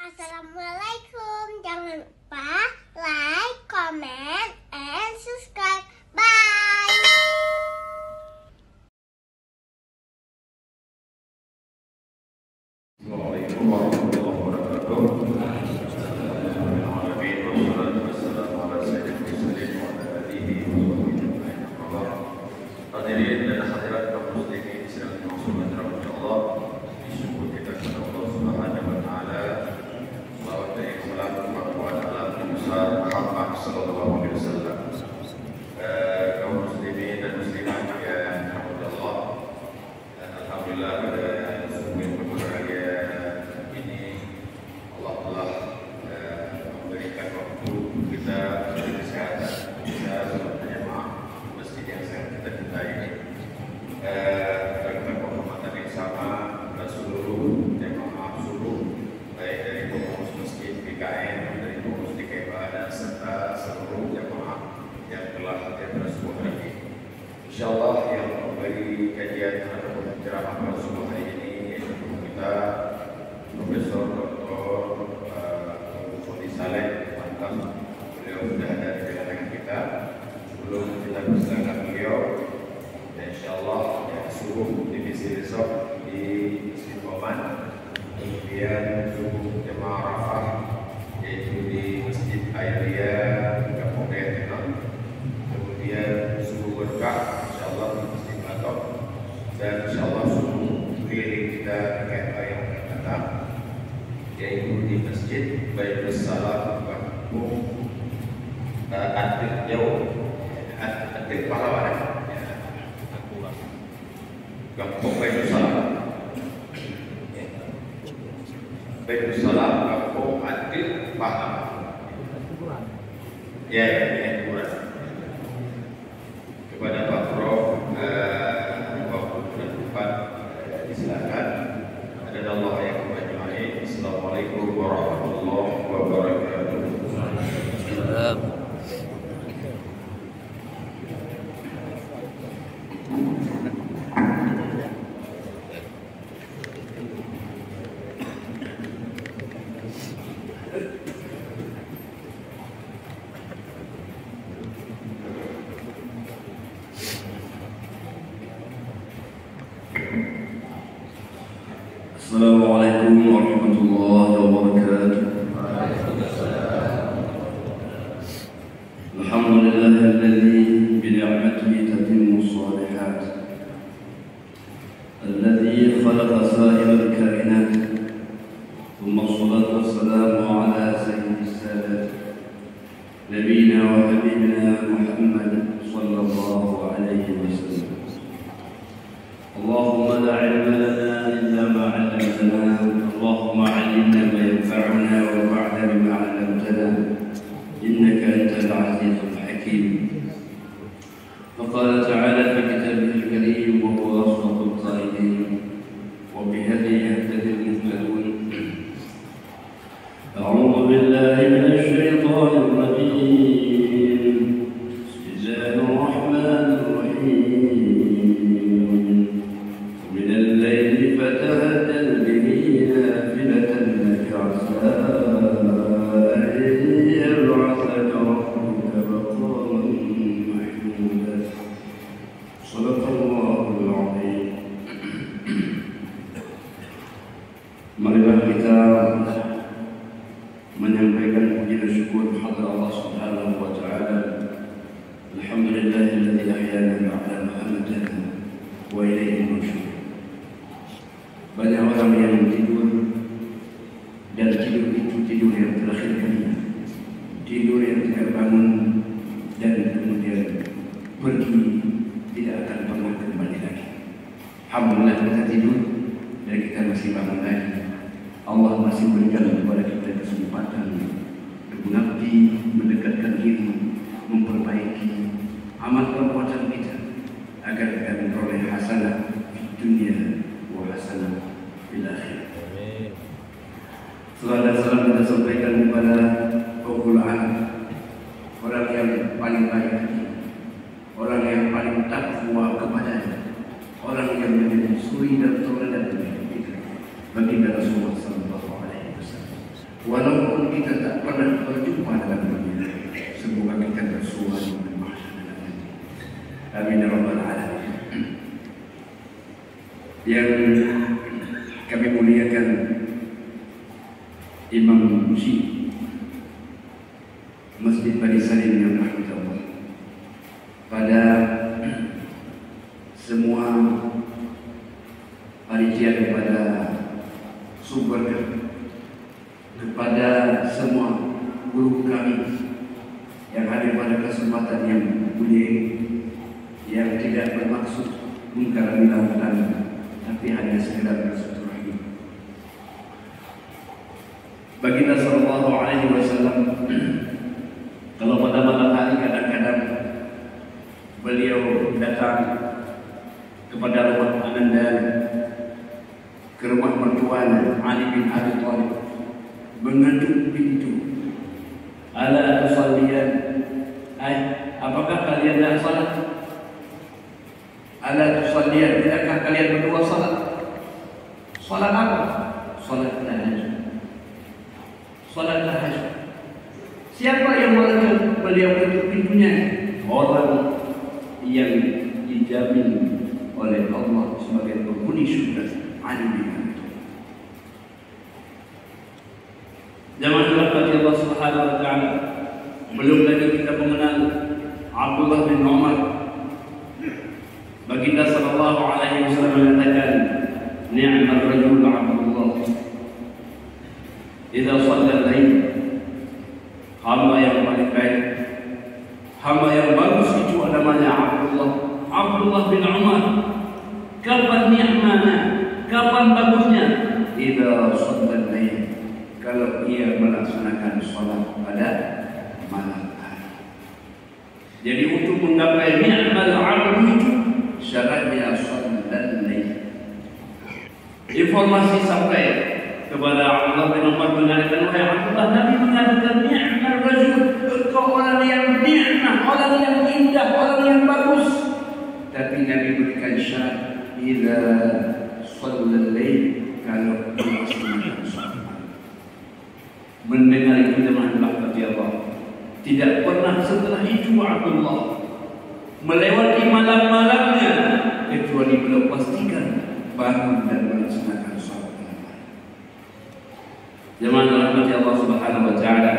Assalamualaikum. Jangan lupa like, comment, and subscribe. Bye. Assalamualaikum warahmatullahi wabarakatuh. Hadirin dan hadirat kaum muslimin sedang dimaksudkan rahmat Allah. Syukur kita kepada Allah Subhanahu wa taala. Salawat dan salam kepada Nabi besar Muhammad sallallahu alaihi wasallam. Kaum muslimin dan muslimat yang dirahmati Allah. Dan alhamdulillah pada subuh yang berbahagia ini Allah telah memberikan waktu kita kesehatan bisa salat berjamaah masjid yang sangat kita cintai ini. Dengan penghormatan yang sama dan seluruh jamaah subuh baik dari pengurus masjid PKN, dari pengurus DKPA dan serta seluruh jamaah yang telah hadir pada subuh hari ini. Insyaallah yang memberi kajian atau ceramah pada subuh hari ini yaitu kita Profesor Dr. Fodi Saleh Mantap. Beliau sudah ada di tengah-tengah kita. Sebelum kita bersilakan beliau, dan insyaallah ya, subuh divisi besok di Masjid Oman, kemudian subuh jemaah Arafah yaitu di Masjid Airia Kampung Dayatenang, kemudian subuh berkah insyaallah di Masjid Batok, dan insyaallah subuh keliling kita PKPA yang akan datang yaitu di Masjid Baitul Salam Kampung Atik Jauh, Atik Pahlawan, Kampung Baitul Salam, Baitul Salam Kampung Atik Pahlawan. Ya, ini kurang. Kepada Pak Prof, silakan. Ada Allah yang memberkati. Assalamualaikum warahmatullahi wabarakatuh. Assalamualaikum warahmatullahi wabarakatuh. Alhamdulillahilladzi bi ni'matihi tatimmu shalihat. Alladzi khalaqa sa'iral kainat. Thumma shalatu wassalamu ala sayyidis sadat. Nabiyina wa habibina Muhammad sallallahu alaihi wasallam. اللهم لا علم لنا إلا ما علمتنا اللهم علمنا ما ينفعنا وانفعنا بما علمتنا إنك أنت العزيز الحكيم. وقال تعالى في كتابه الكريم وهو أصدق القائلين وبهدي يهتدي المهتدون. أعوذ بالله من الشيطان الرجيم. بسم الله الرحمن الرحيم. من الليل فتهجد به نافلة لك عسى أن يبعثك ربك مقاما محمودا. صدق الله العظيم. Marilah kita menyampaikan puji dan syukur kepada Allah Subhanahu wa taala. Alhamdulillahilladzi ahyana ba'da ma amatana wa ilaihi nusyur. Banyak orang yang tidur dan tidur itu tidur yang terakhir kalinya, tidur yang tidak bangun dan kemudian pergi tidak akan pernah kembali lagi. Alhamdulillah kita tidur dan kita masih bangun lagi. Allah masih berikan kepada kita kesempatan mengabdi, mendekatkan diri, memperbaiki amal perbuatan kita agar kita memperoleh hasanah di dunia wa hasanah fil akhirah. Salam dan salam kita sampaikan kepada Al-Quran, orang yang paling baik hati, orang yang paling takwa kepadanya, orang yang menyusui dan teladan baginda Rasulullah sallallahu alaihi wasallam. pernah berjumpa dalam dunia. Semoga kita bersua dengan mahsyar nanti. Amin ya rabbal alamin. Yang kami muliakan Imam Syekh Masjid Bani Salim yang rahmatullah, pada semua panitia, kepada sumber, kepada semua guru kami yang hadir pada kesempatan yang mulia ini, yang tidak bermaksud mengkalangi lautan, tapi hanya sekedar bersilaturahmi. Baginda sallallahu alaihi wasallam, kalau pada malam hari kadang-kadang beliau datang kepada rumah Ananda, ke rumah mertuanya Ali bin Abi Thalib, mengetuk pintu. Ala tusalliyan, apakah kalian tidak salat? Ala tusalliyan, tidakkah kalian berdua salat? Salat apa? Salat tahajud. Salat tahajud. Siapa yang mengetuk beliau ketuk pintunya? Orang yang dijamin oleh Allah sebagai penghuni syurga, Ali bin Abi Thalib. Zaman dirahmati Allah Subhanahu wa taala, belum lagi kita mengenal Abdullah bin Umar. Baginda sallallahu alaihi wasallam mengatakan, "Ni'mal rajul Abdullah idza shalla al-lail." Hamba yang paling baik, hamba yang bagus itu namanya Abdullah. Abdullah bin Umar. Kapan ni'mana? Kapan bagusnya? Idza shalla al-lail, kalau ia melaksanakan sholat pada malam hari. Jadi untuk menggapai ni'mal 'abdu itu syaratnya sholat al-lail. Informasi sampai kepada Abdullah bin Umar mengatakan, wahai Abdullah, Nabi mengatakan ni'mal rajul, engkau orang yang ni'mah, orang yang indah, orang yang bagus. Tapi Nabi berikan syarat, idza shalla al-lail, kalau melaksanakan sholat. Mendengar itu dengan rahmati Allah, tidak pernah setelah itu Abdullah melewati malam-malamnya kecuali beliau pastikan bangun dan melaksanakan sholat malam. Zaman rahmati Allah Subhanahu wa taala,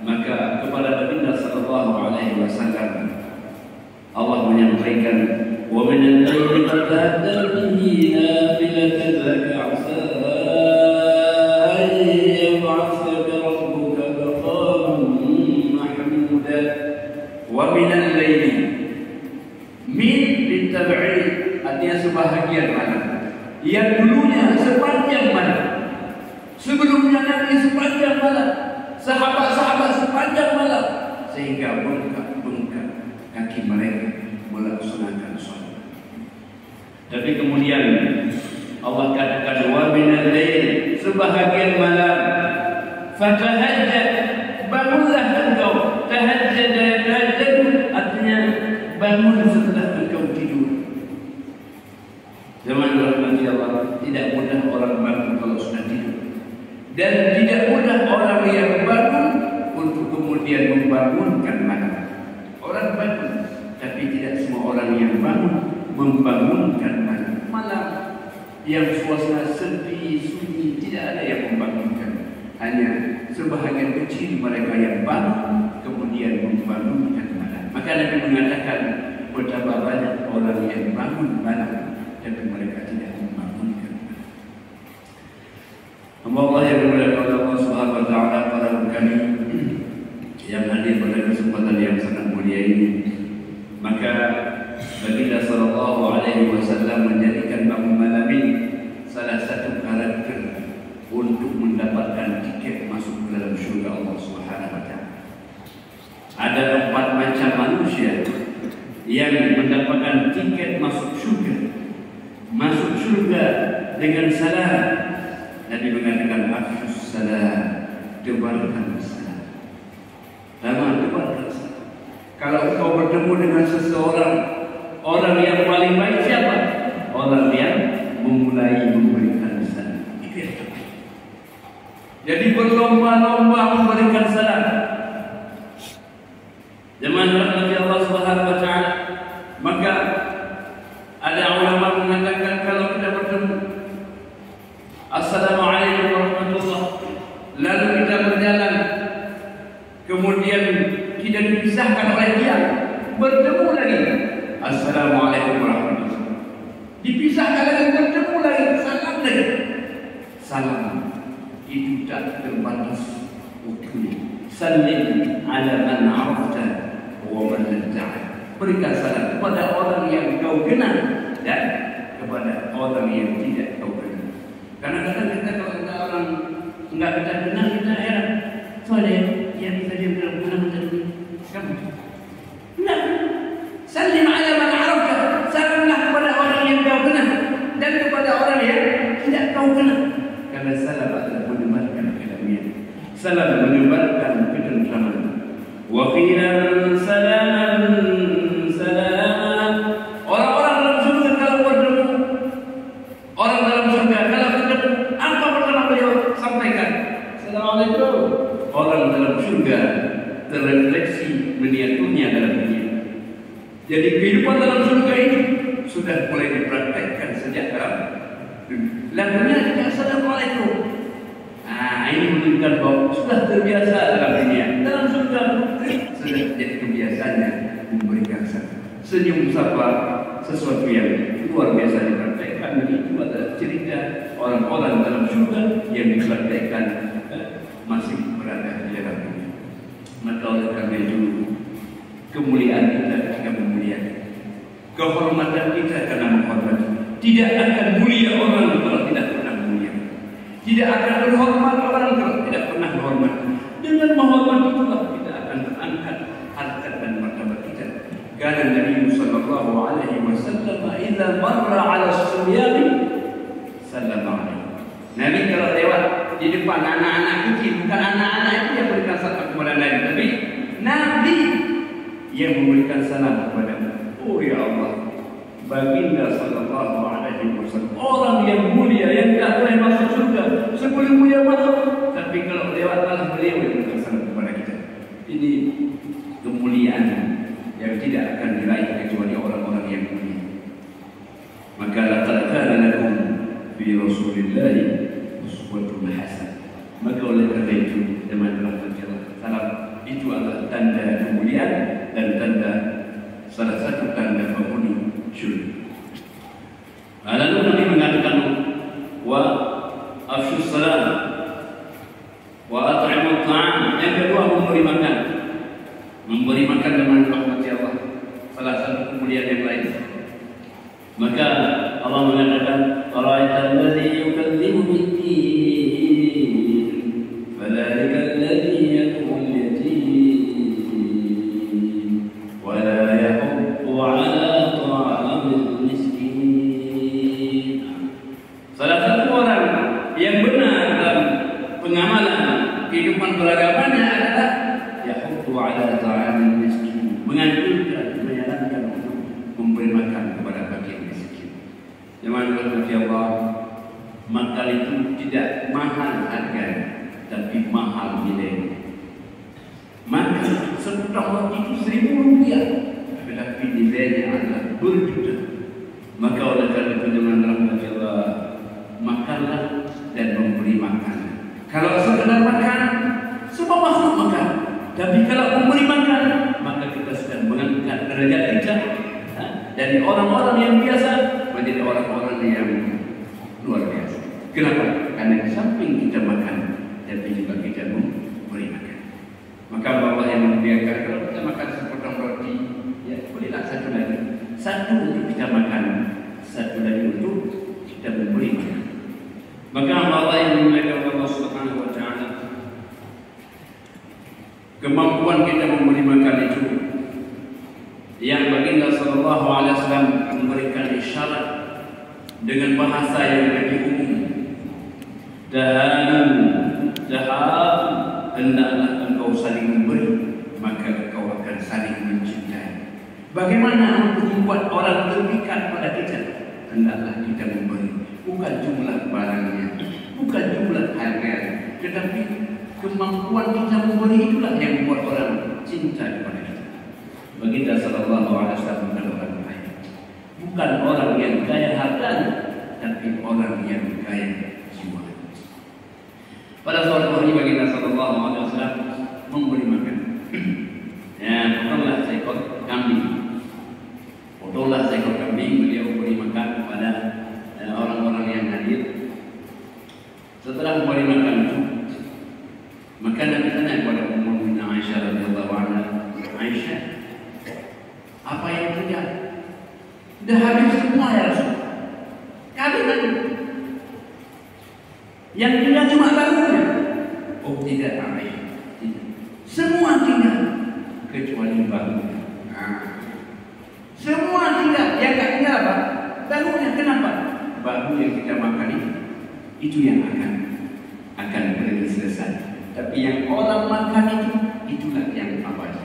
maka kepada Baginda sallallahu alaihi wasallam Allah menyampaikan, wa min al-laili fatahajjar bihi nafilatan laka 'asa an yab'athaka rabbuka maqaman mahmuda. Wa min al-laili, min litab'id, artinya sebahagian malam, yang dulunya sepanjang malam, sebelumnya Nabi sepanjang malam, sahabat-sahabat sepanjang malam, sehingga bengkak-bengkak kaki mereka melaksanakan sholat. Tapi kemudian Allah katakan, wa minal lail, sebahagian malam, fatahajjad, bangunlah engkau. Tahajjad, artinya bangun setelah engkau tidur. Zaman rahmati Allah, tidak mudah orang bangun kalau sudah tidur, dan tidak mudah orang yang bangun untuk kemudian membangunkan malam. Orang bangun, tapi tidak semua orang yang bangun membangunkan malam. Malam yang suasana sepi, sunyi, tidak ada yang membangunkan. Hanya sebahagian kecil mereka yang bangun kemudian membangunkan malam. Maka Nabi mengatakan, betapa banyak orang yang bangun malam tapi mereka tidak membangunkan malam. Allah yang dimuliakan Allah Subhanahu wa taala, para kami yang hadir pada kesempatan yang sangat mulia ini, maka Baginda sallallahu alaihi wasallam menjadikan bangun malam ini salah satu karakter untuk mendapatkan tiket masuk ke dalam syurga Allah Subhanahu wa taala. Ada 4 macam manusia yang mendapatkan tiket masuk syurga. Masuk syurga dengan salam. Nabi mengatakan, afshus salam, tebarkan salam. Tebarkan salam. Kalau engkau bertemu dengan seseorang, orang yang paling baik siapa? Orang yang memulai memberikan salam. Itu yang terbaik. Jadi berlomba-lomba memberikan salam. Jemaah rahmati Allah Subhanahu wa taala. Maka ada ulama mengatakan kalau kita bertemu Assalamualaikum warahmatullahi, lalu kita berjalan, kemudian kita dipisahkan oleh dia, bertemu lagi Assalamualaikum warahmatullahi, dipisahkan lagi, bertemu lagi, salam lagi. Salam itu tak terbatas waktunya. Salim ala man arafta wa man lam ta'rif. Berikan salam kepada orang yang kau kenal dan kepada orang yang tidak kau kenal. Kadang-kadang kita kalau kita orang enggak kita kenal, kita heran. Soalnya yang kita diam dalam kenal tadi kamu. Nah, salim ala man arafta. Salamlah kepada orang yang kau kenal dan kepada orang yang tidak kau kenal. Karena salam adalah menyebarkan kedamaian. Salam menyebarkan ketentraman. Wa qila salaman salam. Orang-orang dalam surga kalau bertemu, orang dalam surga kalau bertemu, apa pertama beliau sampaikan? Assalamualaikum. Orang dalam surga terrefleksi miniaturnya dalam dunia. Jadi kehidupan dalam surga ini sudah mulai dipraktekkan sejak dalam lagunya juga Assalamualaikum. Ini menunjukkan bahwa sudah terbiasa dalam dunia. Dalam surga sudah jadi kebiasaannya memberikan salam. Senyum sapa sesuatu yang luar biasa dipraktekkan. Itu adalah cerita orang-orang dalam surga yang dipraktekkan masih berada di dalam dunia. Maka oleh karena itu kemuliaan kita memuliakan, kehormatan kita karena menghormati. Tidak akan mulia orang kalau tidak pernah mulia. Tidak akan berhormat orang kalau tidak pernah berhormat. Dengan menghormati itulah kita akan terangkat harkat dan martabat kita. Karena Nabi sallallahu alaihi wasallam idza marra 'ala as-subyani sallama alaihi. Nabi kalau lewat di depan anak-anak kecil, bukan anak-anak itu yang berikan salam kepada Nabi, tapi Nabi yang memberikan salam kepada. Oh ya Allah, baginda sallallahu alaihi wasallam, orang yang mulia yang tidak boleh masuk surga sebelum beliau masuk, tapi kalau lewat malah beliau yang memberikan salam kepada kita. Ini kemuliaan yang tidak akan diraih kecuali orang-orang yang mulia. Maka laqad kana lakum fi Rasulillahi uswatun hasanah. Maka oleh karena itu teman-teman salam itu adalah tanda kemuliaan dan tanda salah satu tanda penghuni syurga. Lalu Nabi mengatakan wa afshus salam wa at'imut ta'am. Yang kedua memberi makan dengan rahmat Allah, salah satu kemuliaan yang lain. Maka Allah mengatakan ara'aital ladzi yukadzibu bid-din fadzalika alladzi yad'ul yatim wa la yahuddu 'ala ta'amil miskin. Salah satu orang yang benar dalam pengamalan kehidupan beragamanya adalah yahuddu 'ala ta'amil miskin, menganjurkan, menyarankan untuk memberi makan kepada fakir miskin. Jemaah Allah, makan itu tidak mahal harganya, tapi mahal nilainya. Makan sepotong roti itu 1.000 rupiah, tetapi nilainya adalah berjuta. Maka oleh karena itu jemaah Allah, makanlah dan memberi makan. Kalau sekedar makan, semua makhluk makan. Tapi kalau memberi makan, maka kita sedang mengangkat derajat kita dari orang-orang yang biasa menjadi orang-orang yang luar biasa. Kenapa? Karena di samping kita makan, tapi juga kita memberi makan. Maka Allah yang membiarkan kalau kita makan sepotong roti, ya bolehlah satu lagi. Satu untuk kita makan, satu lagi untuk kita memberi makan. Maka Allah yang memuliakan Allah Subhanahu wa taala, kemampuan kita memberi makan itu yang baginda sallallahu alaihi wasallam memberikan isyarat dengan bahasa yang lebih umum. Dan hendaklah engkau saling memberi, maka engkau akan saling mencintai. Bagaimana untuk membuat orang terpikat pada kita? Hendaklah kita memberi, bukan jumlah barangnya, bukan jumlah harga, tetapi kemampuan kita memberi itulah yang membuat orang cinta kepada kita. Baginda sallallahu alaihi wasallam mengatakan, bukan orang yang kaya hartanya, tapi orang yang kaya jiwa. Pada suatu hari baginda sallallahu alaihi wasallam memberi makan. Ya, potonglah seekor kambing. Potonglah seekor kambing, beliau beri makan kepada orang-orang yang hadir. Setelah memberi makan itu, maka Nabi tanya kepada Ummu Mukminin Aisyah radhiyallahu anha, Aisyah, apa yang terjadi? Dah habis semua ya Rasul. Kambing tadi. Yang tinggal cuma bahunya. Oh tidak, Aisyah. Semua tinggal kecuali bahunya. Semua tinggal. Yang tak tinggal apa? Bahunya. Kenapa? Bahu yang kita makan itu yang akan pergi selesai. Tapi yang orang makan itulah yang abadi.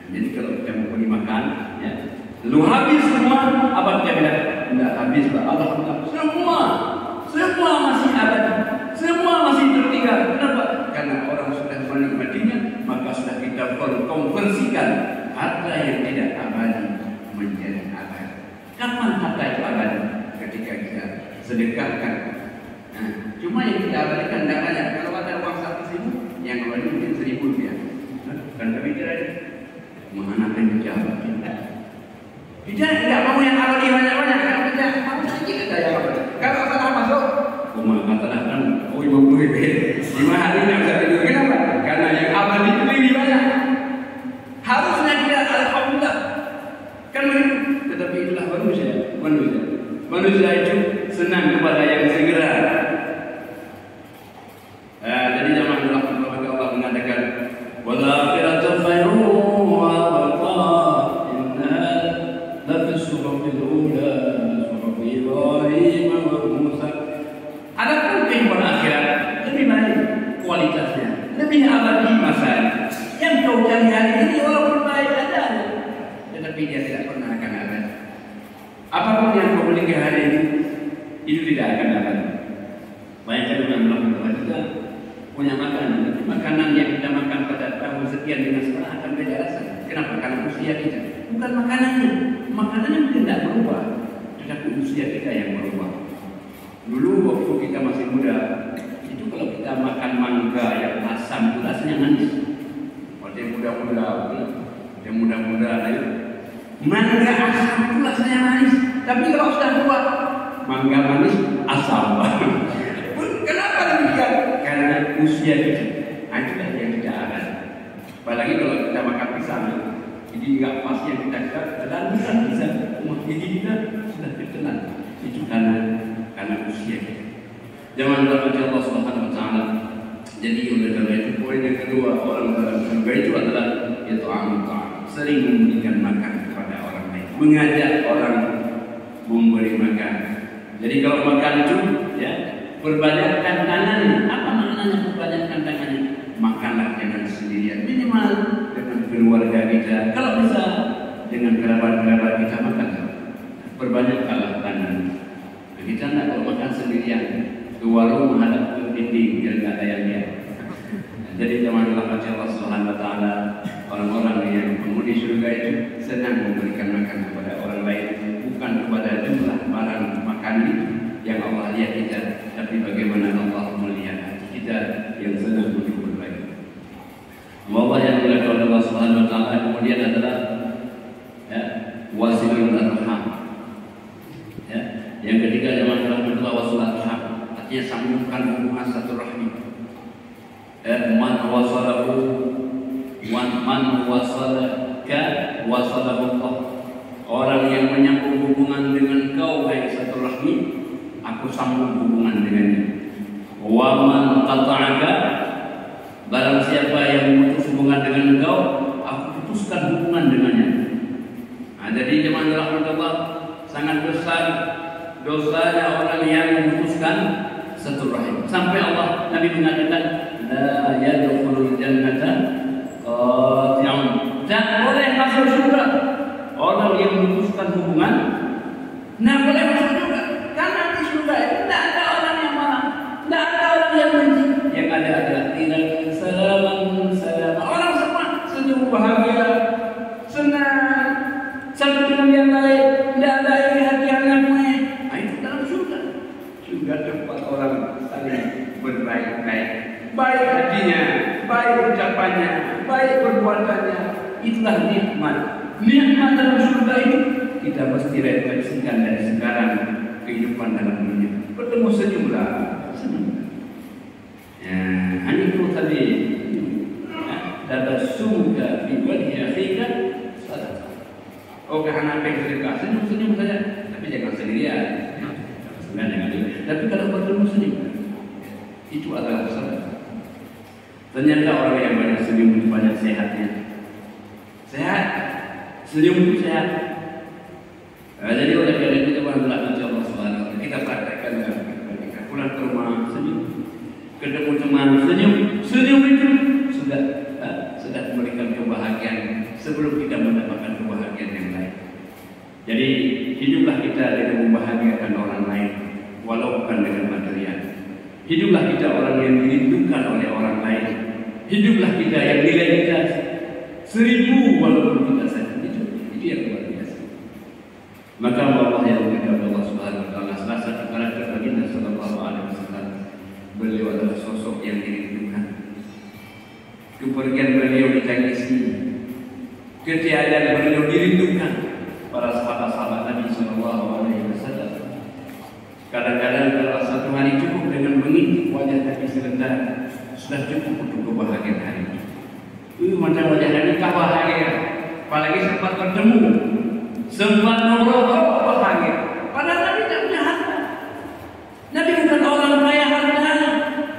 Jadi kalau kita mau pergi makan, ya, lu habis semua, apa kita bilang? Tidak habis, alhamdulillah. Semua masih abadi. Semua masih tertinggal. Kenapa? Karena orang sudah menikmatinya, maka sudah kita konversikan harta yang tidak abadi menjadi abadi. Kapan harta itu abadi? Ketika kita sedekahkan. Nah, cuma yang kita abadikan tidak banyak. Kalau ada uang 1.000, yang abadi mungkin 1.000 rupiah. Kan kami kira mana akan dijawab? Kita tidak mau yang abadi banyak-banyak. Kalau kita mau sedikit saja yang abadi. Kalau salah masuk, katalah kan, oh ibu ibu, 5 hari tidak bisa tidur. Kenapa? Karena yang abadi itu lebih banyak. Harusnya kita alhamdulillah. Kan begitu. Tetapi itulah manusia itu senang kepada yang segera. Jadi zaman dulu Allah mengatakan, wal akhiratu khairun wa abqa, inna la fi suhufil ula, suhuf Ibrahim wa Musa. Adapun kehidupan akhirat lebih baik kualitasnya, lebih abadi masanya. Yang kau cari hari ini walaupun baik adanya, tetapi dia tidak pernah akan ada. Apapun yang kau miliki hari ini, itu tidak akan ada. Banyak orang melakukan juga punya makanan, tapi makanan yang kita makan pada tahun sekian dengan sekarang akan beda rasanya. Kenapa? Karena usia kita. Bukan makanannya, makanannya mungkin tidak berubah, tetapi usia kita yang berubah. Dulu waktu kita masih muda, itu kalau kita makan mangga yang asam, itu rasanya manis. Waktu yang muda-muda, mangga asam itu rasanya manis. Tapi kalau sudah tua, mangga manis asam. Kenapa demikian? Karena usia kita. Nah, itulah yang tidak ada. Apalagi kalau kita makan pisang, jadi nggak pas yang kita telan pisang, gigi kita sudah ditelan. Itu karena usia kita. Jangan lupa Allah Subhanahu Wa Taala. Jadi oleh karena itu poin yang kedua orang dalam surga itu adalah yaitu sering memberikan makan kepada orang lain, mengajak orang memberi makan. Jadi kalau makan itu, ya, perbanyakkan tangannya. Apa maknanya perbanyakkan tangannya? Makanlah jangan sendirian, minimal dengan keluarga kita. Kalau bisa dengan kerabat-kerabat kita makan. Perbanyakkanlah tangannya. Kita tidak kalau makan sendirian ke warung menghadap ke dinding biar nggak ada yang lihat. Jadi janganlah Allah Subhanahu Wa Taala orang-orang yang penghuni surga itu senang memberikan makan kepada orang lain, bukan kepada jumlah barang makan itu yang Allah lihat kita, tapi bagaimana Allah melihat hati kita yang senang untuk berbagi. Allah yang dilakukan oleh Allah Subhanahu Wa Taala kemudian adalah ya, wasilul arham. Ya, yang ketiga zaman rahmatullah wasilul arham, artinya sambungkan hubungan satu rahmi. Man wasalaka wasalahu Allah. Orang yang menyambung hubungan dengan kau baik satu rahmi, aku sambung hubungan dengannya. Wa man qata'aka, barang siapa yang memutus hubungan dengan engkau, aku putuskan hubungan dengannya. Nah, jadi jemaah rahmatullah sangat besar dosanya orang yang memutuskan satu rahim. Sampai Allah Nabi mengatakan la yadkhulul jannata qati'un. Jangan boleh masuk surga orang yang memutuskan hubungan. Nah, boleh masuk surga karena di surga itu tidak ada orang yang marah, tidak ada orang yang benci. juga tempat orang saling berbaik-baik. Baik hatinya, baik ucapannya, baik perbuatannya. Itulah nikmat. Nikmat dalam surga itu kita mesti refleksikan dari sekarang kehidupan dalam dunia. Bertemu sejumlah senyum. Ya, hanya itu tadi. Tabassumuka fi wajhi akhika sadaqah. Oh, karena apa yang sedekah, senyum saja, tapi jangan sendirian. Tapi kalau bertemu senyum, itu adalah sedekah. Ternyata orang yang banyak senyum itu banyak sehatnya. Sehat, senyum itu sehat. Jadi oleh karena itu kita berdoa kepada Allah Subhanahu wa taala. Kita praktekkan kita pulang ke rumah senyum, ketemu teman senyum, senyum itu sudah memberikan kebahagiaan sebelum kita mendapatkan kebahagiaan yang lain. Jadi hiduplah kita dengan membahagiakan orang lain, walau bukan dengan material. Hiduplah kita orang yang dirindukan oleh orang lain. Hiduplah kita yang nilai kita 1000 walaupun kita sakit. Itu yang luar biasa. Maka Allah yang berkata Allah Subhanahu wa taala, salah satu karakter baginda sallallahu alaihi wasallam, beliau adalah sosok yang dirindukan. Kepergian beliau ditangisi, ketiadaan beliau dirindukan. Para sahabat-sahabat Nabi sallallahu alaihi wasallam kadang-kadang kalau satu hari cukup dengan mengintip wajah Nabi sebentar, sudah cukup untuk kebahagiaan hari itu. Macam wajah Nabi bahagia, apalagi sempat bertemu, sempat ngobrol, bahagia. Padahal Nabi tak punya harta. Nabi bukan orang kaya harta,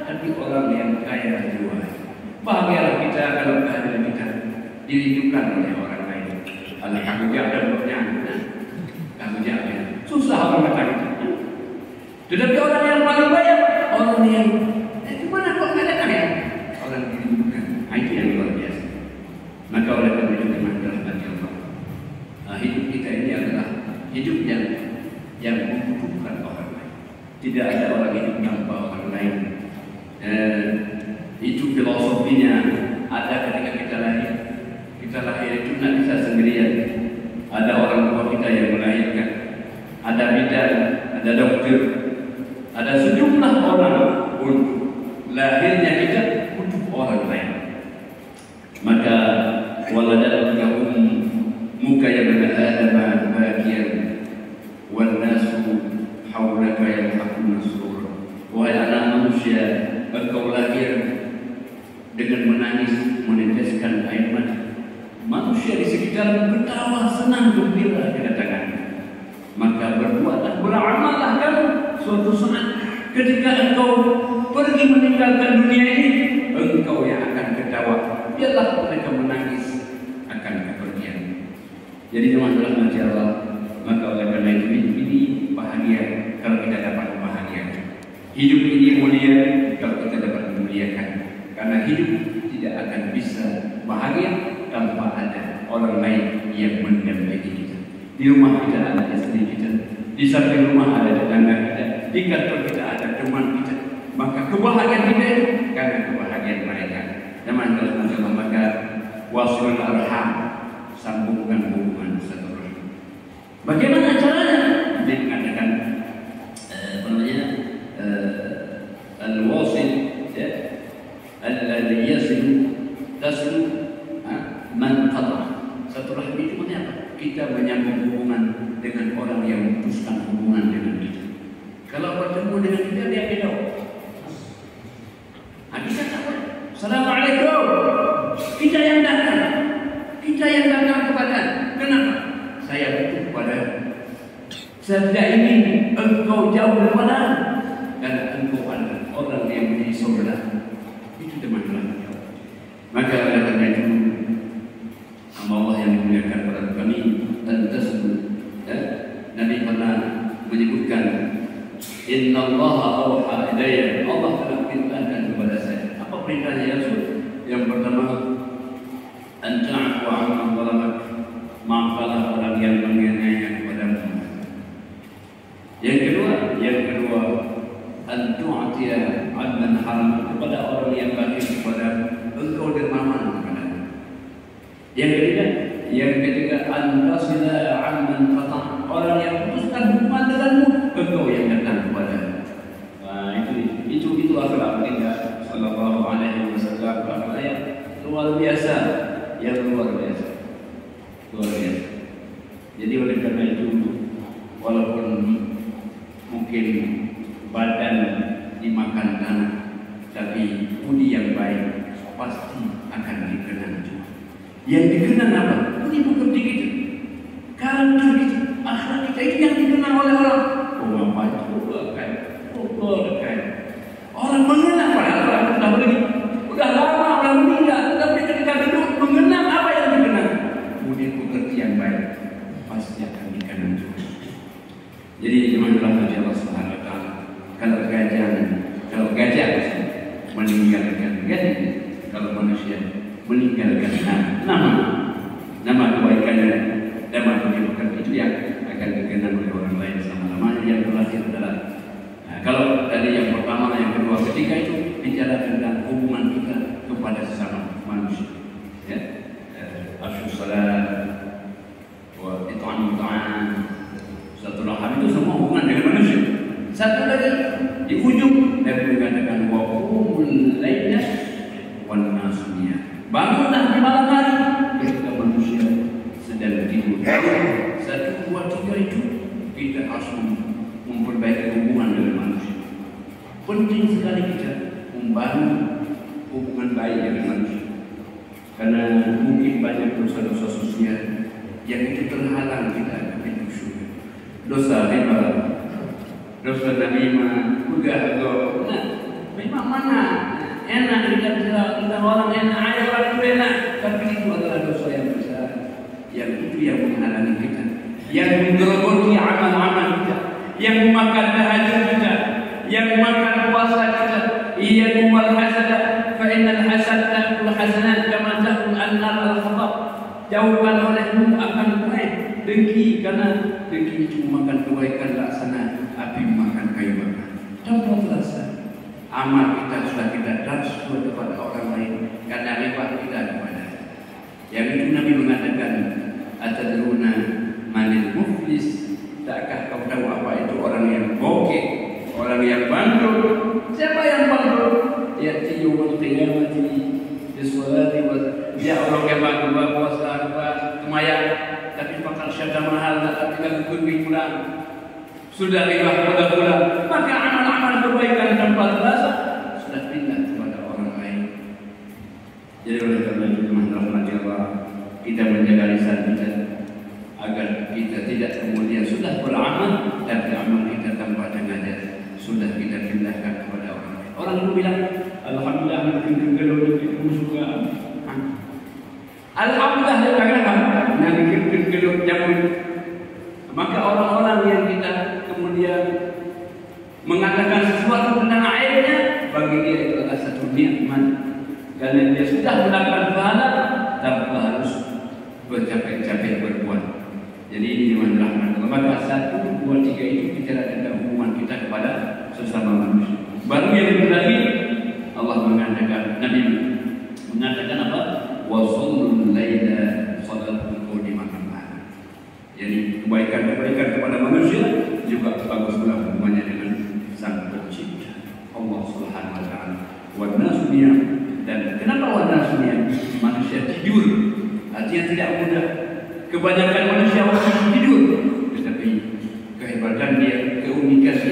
tapi orang yang kaya jiwa. Bahagialah kita kalau kehadiran kita dirindukan oleh orang lain. Alhamdulillah dan bernyata. Alhamdulillah. Susah orang kata itu. Tetapi orang yang paling banyak, orang yang gimana kok nggak datang ya? Orang dirindukan. Itu yang luar biasa. Maka oleh karena itu memang bagi Allah. Hidup kita ini adalah hidup yang membutuhkan orang lain. Tidak ada orang hidup tanpa orang lain. Itu filosofinya ada ketika kita lahir. Kita lahir itu tidak bisa sendirian. Ada orang tua kita yang melahirkan. Ada bidan, ada dokter, ada sejumlah orang untuk lahirnya kita untuk orang lain. Maka waladaka muka yang berada bagian wal nasu haulaka yalhaqun surur. Wahai anak manusia, engkau lahir dengan menangis, meneteskan air mata. Manusia di sekitar ketawa, senang, gembira kedatangan. Maka berbuatlah, beramallah kamu suatu saat ketika engkau pergi meninggalkan dunia ini, engkau yang akan ketawa. Biarlah mereka menangis akan kepergian. Jadi teman-teman nanti Allah, maka oleh karena itu ini bahagia kalau kita dapat membahagiakan. Hidup ini mulia kalau kita dapat memuliakan. Karena hidup tidak akan bisa bahagia tanpa ada orang lain yang mendampingi kita. Di rumah kita ada istri kita, di samping rumah ada tetangga kita, di kantor kita ada teman kita. Maka kebahagiaan kita itu karena kebahagiaan mereka. Teman-teman, maka wasilul arham, sambungkan hubungan satu rahim. Bagaimana caranya? Dia mengatakan al-wasil, ya, alladhi yasilu taslu man qata. Satu rahim itu maksudnya apa? Kita menyambung hubungan dengan orang yang memutuskan hubungan dengan kita. Kalau bertemu dengan kita, dia beda. Kita tahu. Assalamualaikum. Kita yang datang kepada. Kenapa? Saya butuh kepada. Saya tidak ingin engkau jauh daripada. Karena engkau adalah orang yang menjadi saudara. Itu teman-teman. Maka oleh karena itu, Allah yang memuliakan kepada kami dan tersebut, Nabi pernah menyebutkan, Inna Allah awha ilayya. Allah telah perintahkan kepada saya. Apa perintahnya ya Rasul? Yang pertama, anta'fu 'amman zalamak. Maafkanlah orang yang menganiaya kepadamu. Yang kedua, antu'atiya 'amman haram. Kepada orang yang bagi kepada engkau dermawan kepada. Yang ketiga, antasila 'amman qata'. Orang yang putuskan hubungan denganmu, engkau yang datang kepada. yang luar biasa. Luar biasa. Jadi oleh karena itu, walaupun mungkin badan dimakan tanah, tapi budi yang baik pasti akan dikenang juga. Yang dikenang apa? Budi bukti kita, karakter kita, akhlak kita, itu yang dikenang oleh orang. Oh apa itu? Bukan. Orang mengenang padahal orang sudah pergi, sudah lama orang meninggal, tapi ketika duduk mengenang apa yang dikenang? Budi bukti yang baik pasti akan dikenang juga. Jadi teman-teman Allah Subhanahu Wa Taala, kalau gajah meninggalkan gajah, kalau manusia meninggalkan nama kebaikannya, nama keburukan itu yang akan dikenang oleh orang lain selama-lamanya. Yang terakhir adalah kalau tadi yang pertama, yang kedua, ketiga itu bicara tentang hubungan kita kepada sesama manusia. Ya, afshus salam wa it'amut ta'am, satu rahim, itu semua hubungan dengan manusia. Satu lagi di ujung dan mengatakan wa qumul laila wan nasiyah, bangunlah di malam hari ketika manusia sedang tidur. Satu, dua, tiga itu kita harus memperbaiki hubungan dengan manusia. Penting sekali kita membangun hubungan baik dengan manusia, karena mungkin banyak dosa-dosa sosial yang itu terhalang kita ke pintu surga. Dosa riba, dosa namimah, ugal-ugal. Nah, memang mana enak kita orang enak, ayo orang itu enak, tapi itu adalah dosa yang besar, yang itu yang menghalangi kita, yang menggerogoti amal-amal kita, yang memakan tahajud kita, yang memakan puasa kita. Iyyakum wal hasada, fa innal hasad ta'kul hasanat kama ta'kul an-nar al-khatab. Jauhkan olehmu akan kuai dengki, karena dengki itu memakan kebaikan laksana api memakan kayu bakar. Contoh terasa amal kita sudah kita transfer kepada orang lain karena riba kita kepada. Yang itu Nabi mengatakan, atadruna manil muflis, takkah kau tahu apa itu orang yang bokeh, orang yang bangkrut? Siapa yang bangkrut? Ya'ti yaumul qiyamati bisolati wa, dia orang yang bangkrut puasa kemaya, tapi pakar syada mahal tak tinggal kurbi pulang, sudah riba pulang, maka amal-amal kebaikan tanpa terasa sudah pindah kepada orang lain. Jadi oleh karena itu teman-teman Allah, kita menjaga lisan kita agar kita tidak kemudian sudah beramal tapi amal kita tanpa sengaja sudah kita pindahkan kepada orang lain. Orang itu bilang, alhamdulillah mungkin gelap itu suka. Alhamdulillah dia katakan yang gelap jamun. Maka orang-orang yang kita kemudian mengatakan sesuatu tentang aibnya, bagi dia itu adalah satu nikmat, karena dia sudah mendapatkan pahala tanpa harus bercapek-capek berbuat. Jadi ini dimana maka 1, 2, 3 itu bicara tentang hubungan kita kepada sesama manusia. Baru yang terakhir Allah mengatakan, Nabi mengatakan apa? Wasallul laila salatul qudimatan. Jadi kebaikan-kebaikan kepada manusia juga bagus pula hubungannya dengan Sang Pencipta Allah Subhanahu wa taala. Wa nasuniya, dan kenapa wa nasuniya? Manusia tidur, artinya tidak mudah. Kebanyakan manusia masih tidur, tetapi kehebatan dia, keunikan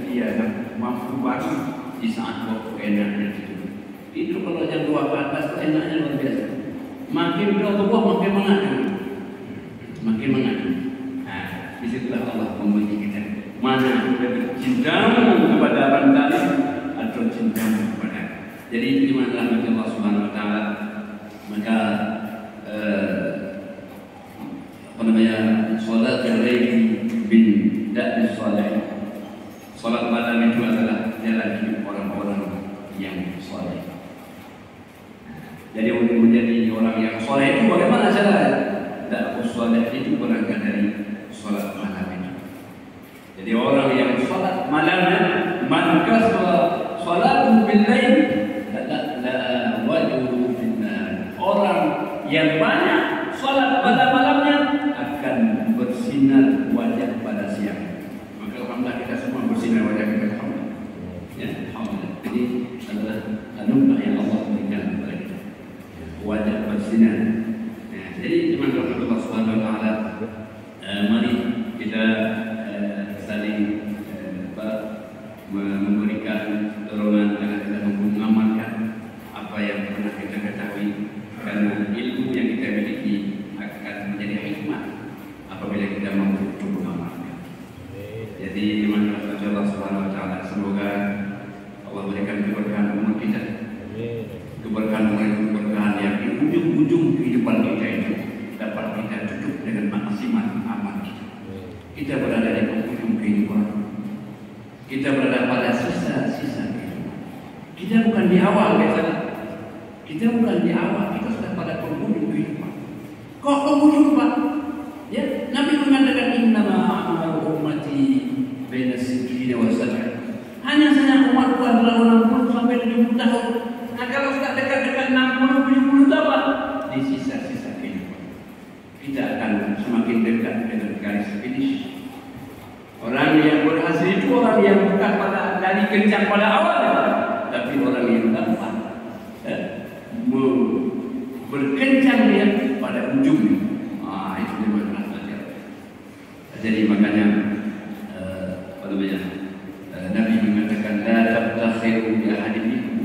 dia mampu bangun di saat waktu enaknya tidur. Itu kalau jam 2 ke atas itu enaknya luar biasa. Makin ke bawah makin mengadu. Nah, disitulah Allah memuji kita. Mana lebih cintamu kepada bantali atau cintamu kepada. Jadi itu dimana Allah Subhanahu wa taala. Maka salat al-laili bin da'is salih. Salat malam itu adalah jalan hidup orang-orang yang saleh. Jadi untuk menjadi orang yang saleh itu bagaimana caranya? Da'us salih itu berangkat dari salat malam itu. Jadi orang yang salat malamnya, man kasra salatu bil lail la wajhu fil nar. Orang yang banyak salat pada malamnya akan bersinar wajah pada siang. Maka alhamdulillah kita semua bersinar wajah kita, alhamdulillah. Ya, alhamdulillah. Jadi adalah anugerah yang Allah berikan kepada kita. Wajah bersinar memberikan dorongan agar kita mampu mengamalkan apa yang pernah kita ketahui, karena ilmu yang kita miliki akan menjadi hikmah apabila kita mampu untuk mengamalkan. Jadi dimanfaatkan Allah Subhanahu Wa Taala. Semoga Allah berikan keberkahan umur kita, keberkahan yang di ujung-ujung kehidupan kita itu dapat kita tutup dengan maksimal amal kita. Kita berada di ujung kehidupan, kita berada pada sisa-sisa kehidupan. Kita bukan di awal, kita bukan di awal, kita sudah pada penghujung kehidupan. Kok penghujung, Pak? Ya, Nabi mengatakan innama a'malu ummati baina sittina wa sab'in. Hanya saja umatku adalah 60 sampai 70 tahun. Nah, kalau sudah dekat-dekat 60 70 tahun, di sisa-sisa kehidupan kita akan semakin dekat dengan garis finish. Orang yang berhasil itu orang yang bukan pada dari kencang pada awalnya, tapi orang yang dapat berkencang dia pada ujungnya. Itu dia. Jadi makanya Nabi mengatakan la tabtakhiru bi ahadin minkum.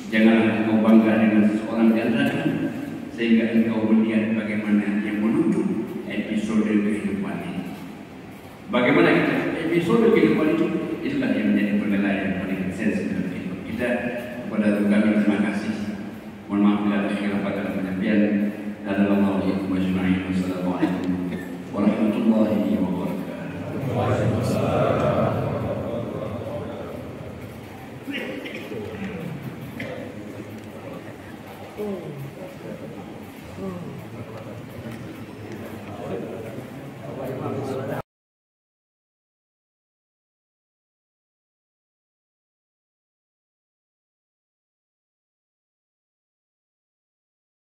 Janganlah engkau bangga dengan seseorang di antara kamu sehingga engkau melihat bagaimana yang menuju episode kehidupan ini. Bagaimana kita episode kehidupan itu, itulah yang menjadi penilaian paling sensitif kehidupan kita. Kepada kami terima kasih. Mohon maaf bila ada khilaf dalam penyampaian. Assalamualaikum warahmatullahi wabarakatuh. Waalaikumsalam.